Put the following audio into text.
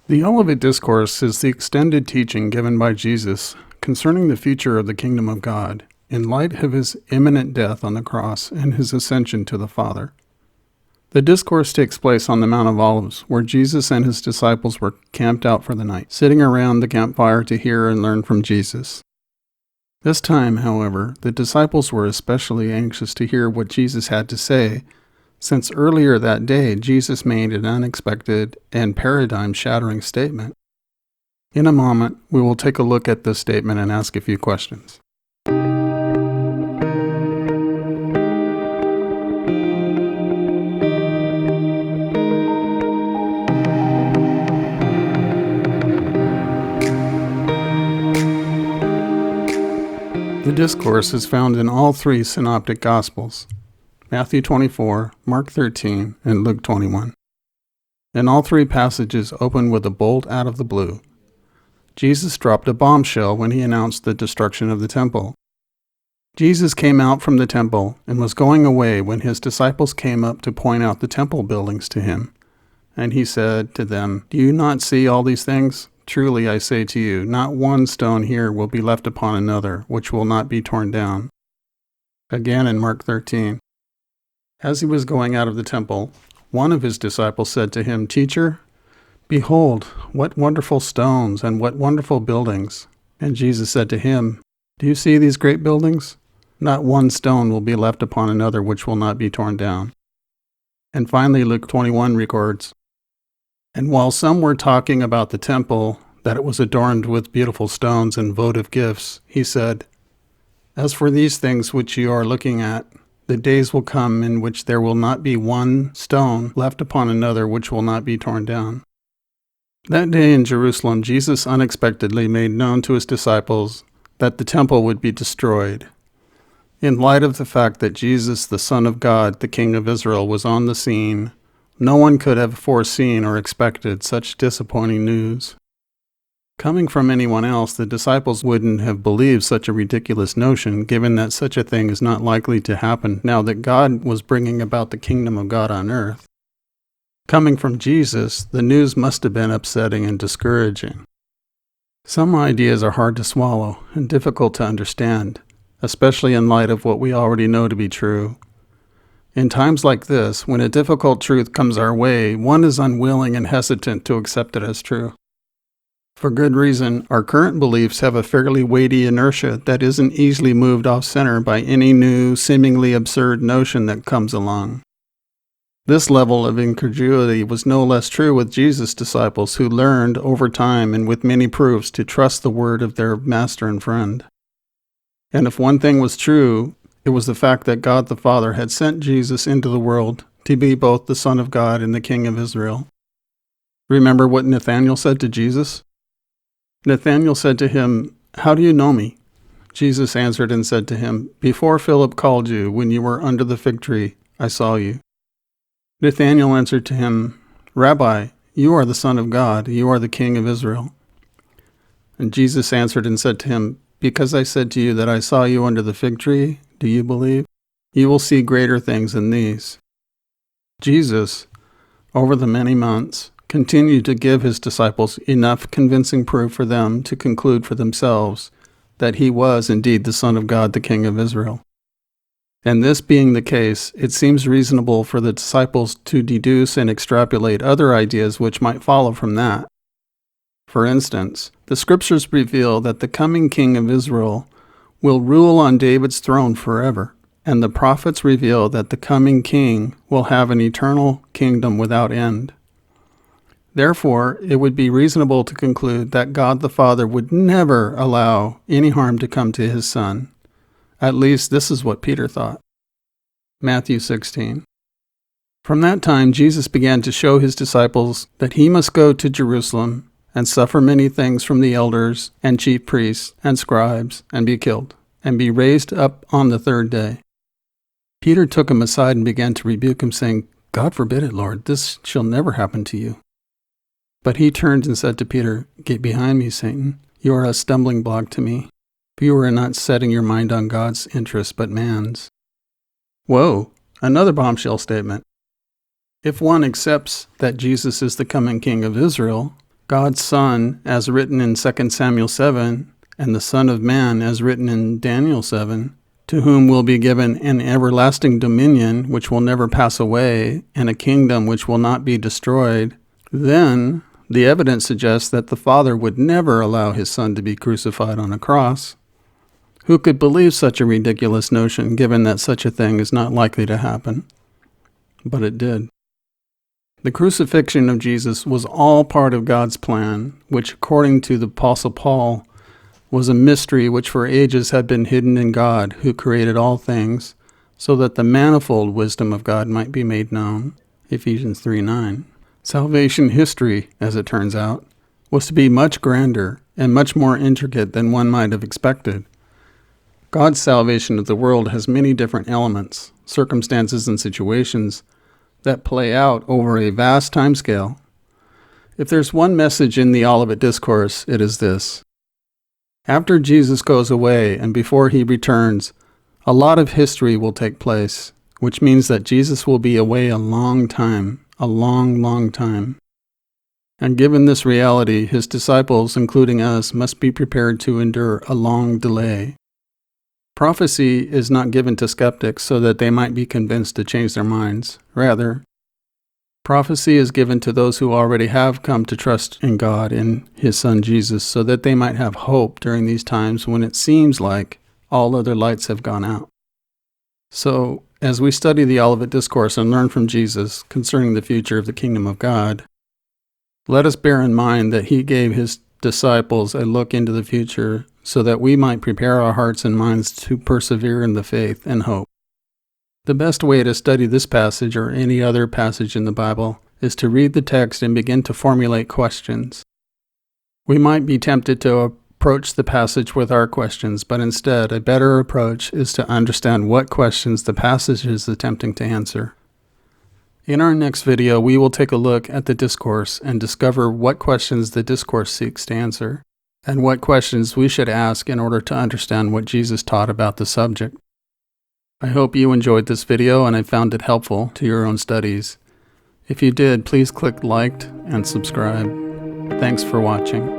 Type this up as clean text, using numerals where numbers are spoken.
The Olivet Discourse is the extended teaching given by Jesus concerning the future of the kingdom of God in light of his imminent death on the cross and his ascension to the Father. The discourse takes place on the Mount of Olives, where Jesus and his disciples were camped out for the night, sitting around the campfire to hear and learn from Jesus. This time, however, the disciples were especially anxious to hear what Jesus had to say, since earlier that day Jesus made an unexpected and paradigm-shattering statement. In a moment, we will take a look at this statement and ask a few questions. The discourse is found in all three synoptic Gospels, Matthew 24, Mark 13, and Luke 21. And all three passages open with a bolt out of the blue. Jesus dropped a bombshell when he announced the destruction of the temple. Jesus came out from the temple and was going away when his disciples came up to point out the temple buildings to him. And he said to them, "Do you not see all these things? Truly I say to you, not one stone here will be left upon another, which will not be torn down." Again in Mark 13. As he was going out of the temple, one of his disciples said to him, "Teacher, behold, what wonderful stones and what wonderful buildings." And Jesus said to him, "Do you see these great buildings? Not one stone will be left upon another which will not be torn down." And finally, Luke 21 records, "And while some were talking about the temple, that it was adorned with beautiful stones and votive gifts, he said, 'As for these things which you are looking at, the days will come in which there will not be one stone left upon another which will not be torn down.'" That day in Jerusalem, Jesus unexpectedly made known to his disciples that the temple would be destroyed. In light of the fact that Jesus, the Son of God, the King of Israel, was on the scene, no one could have foreseen or expected such disappointing news. Coming from anyone else, the disciples wouldn't have believed such a ridiculous notion, given that such a thing is not likely to happen now that God was bringing about the kingdom of God on earth. Coming from Jesus, the news must have been upsetting and discouraging. Some ideas are hard to swallow and difficult to understand, especially in light of what we already know to be true. In times like this, when a difficult truth comes our way, one is unwilling and hesitant to accept it as true. For good reason, our current beliefs have a fairly weighty inertia that isn't easily moved off center by any new, seemingly absurd notion that comes along. This level of incredulity was no less true with Jesus' disciples, who learned over time and with many proofs to trust the word of their master and friend. And if one thing was true, it was the fact that God the Father had sent Jesus into the world to be both the Son of God and the King of Israel. Remember what Nathanael said to Jesus? Nathanael said to him, "How do you know me?" Jesus answered and said to him, "Before Philip called you, when you were under the fig tree, I saw you." Nathanael answered to him, "Rabbi, you are the Son of God, you are the King of Israel." And Jesus answered and said to him, "Because I said to you that I saw you under the fig tree, do you believe? You will see greater things than these." Jesus, over the many months, continued to give his disciples enough convincing proof for them to conclude for themselves that he was indeed the Son of God, the King of Israel. And this being the case, it seems reasonable for the disciples to deduce and extrapolate other ideas which might follow from that. For instance, the scriptures reveal that the coming King of Israel will rule on David's throne forever, and the prophets reveal that the coming king will have an eternal kingdom without end. Therefore, it would be reasonable to conclude that God the Father would never allow any harm to come to his Son. At least this is what Peter thought. Matthew 16. From that time, Jesus began to show his disciples that he must go to Jerusalem and suffer many things from the elders and chief priests and scribes, and be killed, and be raised up on the third day. Peter took him aside and began to rebuke him, saying, "God forbid it, Lord, this shall never happen to you." But he turned and said to Peter, "Get behind me, Satan. You are a stumbling block to me, for you are not setting your mind on God's interests but man's." Whoa, another bombshell statement. If one accepts that Jesus is the coming King of Israel, God's Son, as written in 2 Samuel 7, and the Son of Man, as written in Daniel 7, to whom will be given an everlasting dominion which will never pass away, and a kingdom which will not be destroyed, then the evidence suggests that the Father would never allow his Son to be crucified on a cross. Who could believe such a ridiculous notion, given that such a thing is not likely to happen? But it did. The crucifixion of Jesus was all part of God's plan, which, according to the Apostle Paul, was a mystery which for ages had been hidden in God, who created all things, so that the manifold wisdom of God might be made known. Ephesians 3:9. Salvation history, as it turns out, was to be much grander and much more intricate than one might have expected. God's salvation of the world has many different elements, circumstances, and situations that play out over a vast time scale. If there's one message in the Olivet Discourse, it is this. After Jesus goes away and before he returns, a lot of history will take place, which means that Jesus will be away a long time, a long, long time. And given this reality, his disciples, including us, must be prepared to endure a long delay. Prophecy is not given to skeptics so that they might be convinced to change their minds. Rather, prophecy is given to those who already have come to trust in God and his Son Jesus so that they might have hope during these times when it seems like all other lights have gone out. So, as we study the Olivet Discourse and learn from Jesus concerning the future of the kingdom of God, let us bear in mind that he gave his disciples a look into the future so that we might prepare our hearts and minds to persevere in the faith and hope. The best way to study this passage or any other passage in the Bible is to read the text and begin to formulate questions. We might be tempted to approach the passage with our questions, but instead, a better approach is to understand what questions the passage is attempting to answer. In our next video, we will take a look at the discourse and discover what questions the discourse seeks to answer, and what questions we should ask in order to understand what Jesus taught about the subject. I hope you enjoyed this video and I found it helpful to your own studies. If you did, please click like and subscribe. Thanks for watching.